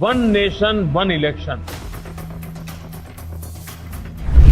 One nation one election.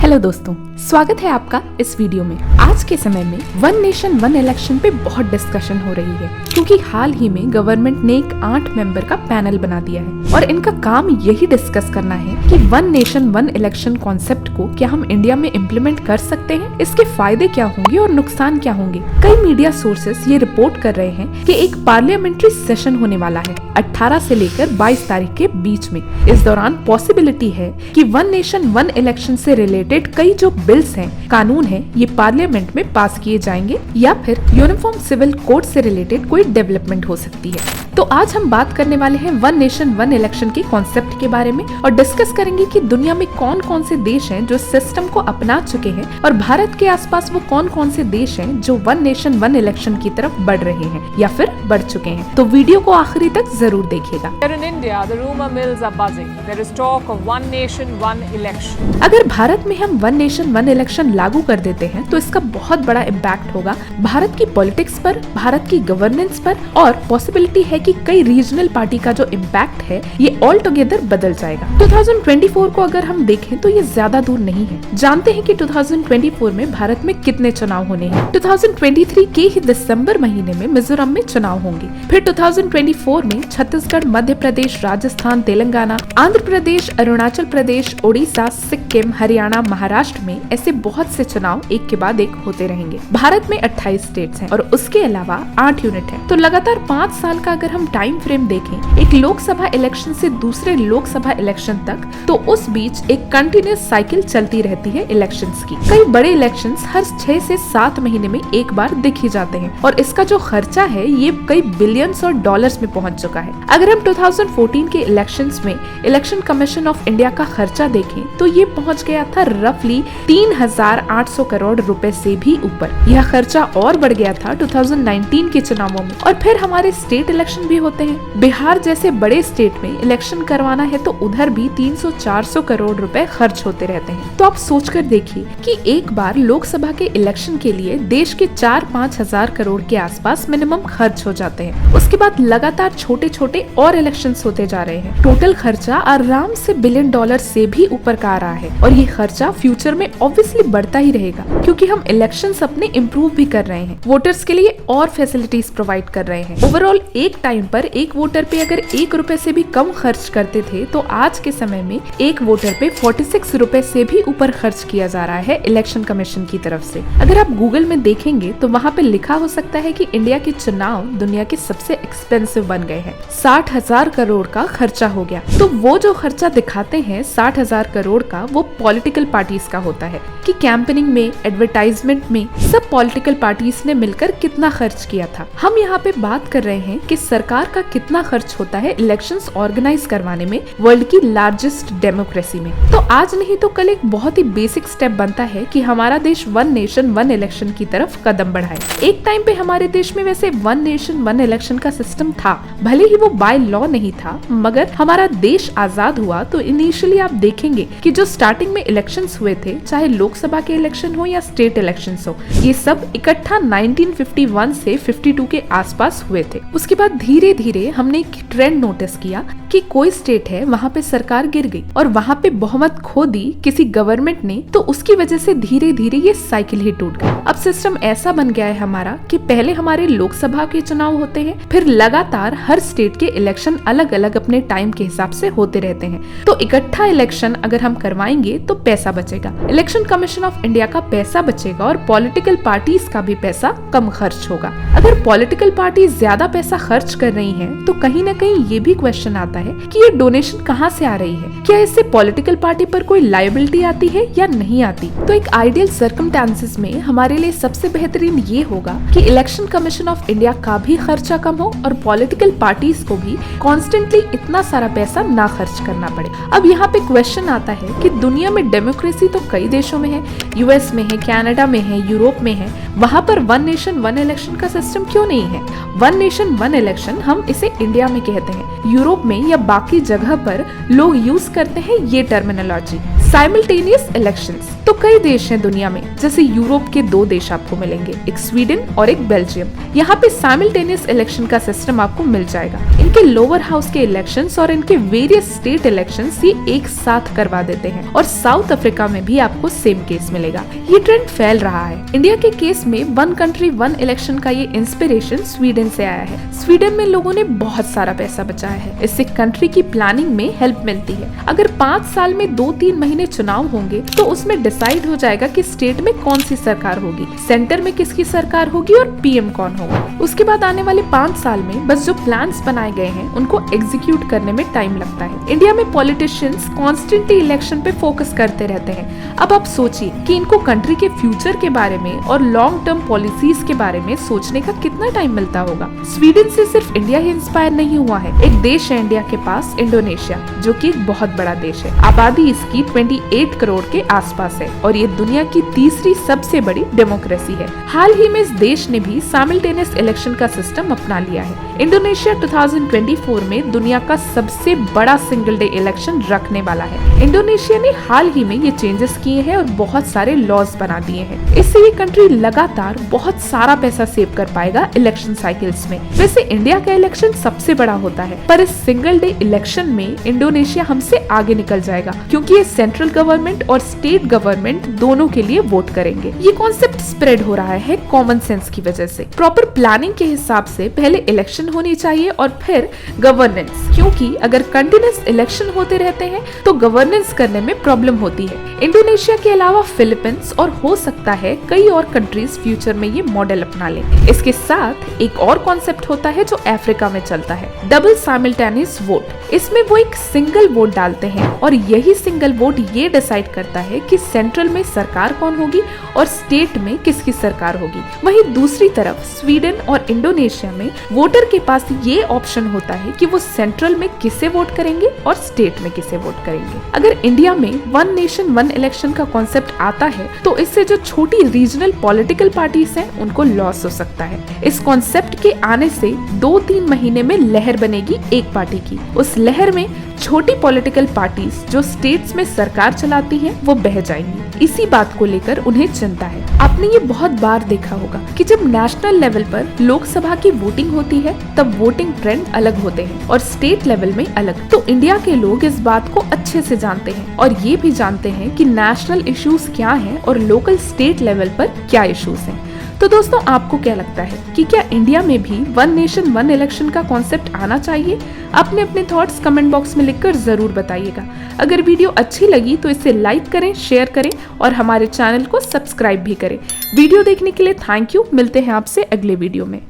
Hello दोस्तों, स्वागत है आपका इस वीडियो में। आज के समय में वन नेशन वन इलेक्शन पे बहुत डिस्कशन हो रही है, क्योंकि हाल ही में गवर्नमेंट ने एक 8 मेंबर का पैनल बना दिया है और इनका काम यही डिस्कस करना है कि one nation one election concept को क्या हम इंडिया में इम्प्लीमेंट कर सकते हैं, इसके फायदे क्या होंगे और नुकसान क्या होंगे। कई मीडिया सोर्सेस ये रिपोर्ट कर रहे हैं कि एक पार्लियामेंट्री सेशन होने वाला है 18 से लेकर 22 तारीख के बीच में। इस दौरान पॉसिबिलिटी है कि वन नेशन वन इलेक्शन से रिलेटेड कई जो बिल्स हैं, कानून हैं, ये पार्लियामेंट में पास किए जाएंगे या फिर यूनिफॉर्म सिविल कोड से रिलेटेड कोई डेवलपमेंट हो सकती है। तो आज हम बात करने वाले हैं वन नेशन वन इलेक्शन के कॉन्सेप्ट के बारे में और डिस्कस करेंगे कि दुनिया में कौन कौन से देश हैं जो सिस्टम को अपना चुके हैं और भारत के आसपास वो कौन कौन से देश हैं जो वन नेशन वन इलेक्शन की तरफ बढ़ रहे हैं या फिर बढ़ चुके हैं। तो वीडियो को आखिरी तक जरूर देखिएगा। In India, the rumor mills are buzzing. There is talk of one nation, one election. अगर भारत में हम वन नेशन वन इलेक्शन लागू कर देते हैं तो इसका बहुत बड़ा इम्पैक्ट होगा भारत की पॉलिटिक्स पर, भारत की गवर्नेंस पर, और पॉसिबिलिटी है कि कई रीजनल पार्टी का जो इम्पैक्ट है ये ऑल टुगेदर बदल जाएगा। 2024 को अगर हम देखें तो ये ज्यादा दूर नहीं है। जानते हैं कि 2024 में भारत में कितने चुनाव होने हैं। 2023 के ही दिसंबर महीने में मिजोरम में चुनाव होंगे, फिर 2024 में छत्तीसगढ़, मध्य प्रदेश, राजस्थान, तेलंगाना, आंध्र प्रदेश, अरुणाचल प्रदेश, ओडिशा, सिक्किम, हरियाणा, महाराष्ट्र में ऐसे बहुत से चुनाव एक के बाद एक होते रहेंगे। भारत में 28 स्टेट्स हैं और उसके अलावा 8 यूनिट हैं। तो लगातार 5 साल का अगर हम टाइम फ्रेम देखें एक लोकसभा इलेक्शन से दूसरे लोकसभा इलेक्शन तक, तो उस बीच एक कंटिन्यूअस साइकिल चलती रहती है इलेक्शंस की। कई बड़े इलेक्शंस हर 6 से 7 महीने में एक बार दिख ही जाते हैं और इसका जो खर्चा है ये कई बिलियंस और डॉलर्स में पहुंच चुका है। अगर हम 2014 के इलेक्शंस में इलेक्शन कमीशन ऑफ इंडिया का खर्चा देखें तो ये पहुंच गया था रफली 3,800 करोड़ रुपए से भी ऊपर। यह खर्चा और बढ़ गया था 2019 के चुनावों में। और फिर हमारे स्टेट इलेक्शन भी होते हैं। बिहार जैसे बड़े स्टेट में इलेक्शन करवाना है तो उधर भी 300-400 करोड़ रुपए खर्च होते रहते हैं। तो आप सोचकर देखिए कि एक बार लोकसभा के इलेक्शन के लिए देश के 4-5 हजार करोड़ के आसपास मिनिमम खर्च हो जाते हैं। उसके बाद लगातार छोटे छोटे और इलेक्शंस होते जा रहे हैं। टोटल खर्चा आराम से $1 बिलियन से भी ऊपर का आ रहा है और ये खर्चा फ्यूचर में ऑब्वियसली बढ़ता ही रहेगा, क्योंकि हम इलेक्शंस अपने इम्प्रूव भी कर रहे हैं, वोटर्स के लिए और फैसिलिटीज प्रोवाइड कर रहे हैं। ओवरऑल एक टाइम पर एक वोटर पे अगर ₹1 से भी कम खर्च करते थे तो आज के समय में एक वोटर पे ₹46 से भी ऊपर खर्च किया जा रहा है इलेक्शन कमीशन की तरफ से। अगर आप गूगल में देखेंगे तो वहाँ पे लिखा हो सकता है कि इंडिया के चुनाव दुनिया के सबसे एक्सपेंसिव बन गए हैं। 60,000 करोड़ का खर्चा हो गया। तो वो जो खर्चा दिखाते हैं 60,000 करोड़ का, वो पॉलिटिकल पार्टीज का होता है कि कैंपेनिंग में, एडवर्टाइजमेंट में सब पॉलिटिकल पार्टीज ने मिलकर कितना खर्च किया था। हम यहाँ पे बात कर रहे हैं कि सरकार का कितना खर्च होता है इलेक्शंस ऑर्गेनाइज करवाने में वर्ल्ड की लार्जेस्ट डेमोक्रेसी में। तो आज नहीं तो कल एक बहुत ही बेसिक स्टेप बनता है कि हमारा देश वन नेशन वन इलेक्शन की तरफ कदम बढ़ाए। एक टाइम पे हमारे देश में वैसे वन नेशन वन इलेक्शन का सिस्टम था, भले ही वो बाय लॉ नहीं था, मगर हमारा देश आजाद हुआ तो इनिशियली आप देखेंगे कि जो स्टार्टिंग में इलेक्शंस हुए थे, चाहे लोकसभा के इलेक्शन हो या स्टेट इलेक्शंस हो, ये सब इकट्ठा 1951 से 52 के आसपास हुए थे। उसके बाद धीरे धीरे हमने एक ट्रेंड नोटिस किया कि कोई स्टेट है वहाँ पे सरकार गिर गई और वहाँ पे बहुमत खो दी किसी गवर्नमेंट ने, तो उसकी वजह से धीरे धीरे ये साइकिल ही टूट गई। अब सिस्टम ऐसा बन गया है हमारा कि पहले हमारे लोकसभा के चुनाव होते हैं, फिर लगातार हर स्टेट के इलेक्शन अलग अलग अपने टाइम के हिसाब से होते रहते हैं। तो इकट्ठा इलेक्शन अगर हम करवाएंगे तो पैसा बचेगा, इलेक्शन कमीशन ऑफ इंडिया का पैसा बचेगा और पॉलिटिकल पार्टीज का भी पैसा कम खर्च होगा। अगर पॉलिटिकल पार्टी ज्यादा पैसा खर्च कर रही हैं, तो कहीं ना कहीं ये भी क्वेश्चन आता है कि ये डोनेशन कहाँ से आ रही है, क्या इससे पॉलिटिकल पार्टी पर कोई लायबिलिटी आती है या नहीं आती। तो एक आइडियल सर्कमस्टेंसेस में हमारे लिए सबसे बेहतरीन ये होगा कि इलेक्शन कमीशन ऑफ इंडिया का भी खर्चा कम हो और पॉलिटिकल पार्टीज को भी कॉन्स्टेंटली इतना सारा पैसा ना खर्च करना पड़े। अब यहाँ पे क्वेश्चन आता है कि दुनिया में डेमोक्रेसी तो कई देशों में है, यूएस में है, कनाडा में है, यूरोप में है, वहाँ पर वन नेशन वन इलेक्शन का सिस्टम क्यों नहीं है। वन नेशन वन इलेक्शन हम इसे इंडिया में कहते हैं, यूरोप में या बाकी जगह पर लोग यूज करते हैं ये टर्मिनोलॉजी। साइमल्टेनियस इलेक्शंस, तो कई देश हैं दुनिया में, जैसे यूरोप के 2 देश आपको मिलेंगे, एक स्वीडन और एक बेल्जियम। यहाँ पे साइमल्टेनियस इलेक्शन का सिस्टम आपको मिल जाएगा। इनके लोअर हाउस के इलेक्शंस और इनके वेरियस स्टेट इलेक्शंस ये एक साथ करवा देते हैं। और साउथ अफ्रीका में भी आपको सेम केस मिलेगा। ये ट्रेंड फैल रहा है। इंडिया के केस में 1 कंट्री 1 इलेक्शन का ये इंस्पिरेशन स्वीडन से आया है। स्वीडन में लोगों ने बहुत सारा पैसा बचाया है। इससे कंट्री की प्लानिंग में हेल्प मिलती है। अगर 5 साल में 2-3 महीने चुनाव होंगे तो उसमें डिसाइड हो जाएगा कि स्टेट में कौन सी सरकार होगी, सेंटर में किसकी सरकार होगी और पीएम कौन होगा। उसके बाद आने वाले 5 साल में बस जो प्लान्स बनाए गए हैं उनको एग्जीक्यूट करने में टाइम लगता है। इंडिया में पॉलिटिशियंस कॉन्स्टेंटली इलेक्शन पे फोकस करते रहते हैं। अब आप सोचिए कि इनको कंट्री के फ्यूचर के बारे में और लॉन्ग टर्म पॉलिसीज के बारे में सोचने का कितना टाइम मिलता होगा। स्वीडन से सिर्फ इंडिया ही इंस्पायर नहीं हुआ है। एक देश है इंडिया के पास, इंडोनेशिया, जो कि एक बहुत बड़ा देश है। आबादी इसकी 28 करोड़ के आसपास है और ये दुनिया की तीसरी सबसे बड़ी डेमोक्रेसी है। हाल ही में इस देश ने भी साइमल्टेनियस इलेक्शन का सिस्टम अपना लिया है। इंडोनेशिया 2024 में दुनिया का सबसे बड़ा सिंगल डे इलेक्शन रखने वाला है। इंडोनेशिया ने हाल ही में ये चेंजेस किए हैं और बहुत सारे लॉज बना दिए हैं। इससे ये कंट्री लगातार बहुत सारा पैसा सेव कर पाएगा इलेक्शन साइकिल्स में। वैसे इंडिया का इलेक्शन सबसे बड़ा होता है, पर इस सिंगल डे इलेक्शन में इंडोनेशिया हमसे आगे निकल जाएगा, क्योंकि ये सेंट्रल गवर्नमेंट और स्टेट गवर्नमेंट दोनों के लिए वोट करेंगे। ये कॉन्सेप्ट स्प्रेड हो रहा है कॉमन सेंस की वजह से। प्रॉपर प्लानिंग के हिसाब से पहले इलेक्शन होनी चाहिए और फिर गवर्नेंस, क्योंकि अगर कंटिन्यूअस इलेक्शन होते रहते हैं तो गवर्नेंस करने में प्रॉब्लम होती है। इंडोनेशिया के अलावा फिलीपींस और हो सकता है कई और कंट्रीज फ्यूचर में ये मॉडल अपना ले। इसके साथ एक और कॉन्सेप्ट होता है जो अफ्रीका में चलता है, डबल साइमल्टेनियस वोट। इसमें वो एक सिंगल वोट डालते हैं और यही सिंगल वोट ये डिसाइड करता है कि सेंट्रल में सरकार कौन होगी और स्टेट में किसकी सरकार होगी। वहीं दूसरी तरफ स्वीडन और इंडोनेशिया में वोटर के पास ये ऑप्शन होता है कि वो सेंट्रल में किसे वोट करेंगे और स्टेट में किसे वोट करेंगे। अगर इंडिया में 1 नेशन 1 इलेक्शन का कॉन्सेप्ट आता है तो इससे जो छोटी रीजनल पॉलिटिकल पार्टीज हैं उनको लॉस हो सकता है। इस कॉन्सेप्ट के आने से 2-3 महीने में लहर बनेगी एक पार्टी की। उस लहर में छोटी पॉलिटिकल पार्टीज जो स्टेट्स में सरकार चलाती हैं वो बह जाएंगी। इसी बात को लेकर उन्हें चिंता है। आपने ये बहुत बार देखा होगा कि जब नेशनल लेवल पर लोकसभा की वोटिंग होती है तब वोटिंग ट्रेंड अलग होते हैं और स्टेट लेवल में अलग। तो इंडिया के लोग इस बात को अच्छे से जानते हैं और ये भी जानते हैं कि नेशनल इश्यूज क्या हैं और लोकल स्टेट लेवल पर क्या इश्यूज हैं। तो दोस्तों, आपको क्या लगता है कि क्या इंडिया में भी 1 नेशन 1 इलेक्शन का कॉन्सेप्ट आना चाहिए? अपने अपने थॉट्स कमेंट बॉक्स में लिखकर जरूर बताइएगा। अगर वीडियो अच्छी लगी तो इसे लाइक करें, शेयर करें और हमारे चैनल को सब्सक्राइब भी करें। वीडियो देखने के लिए थैंक यू। मिलते हैं आपसे अगले वीडियो में।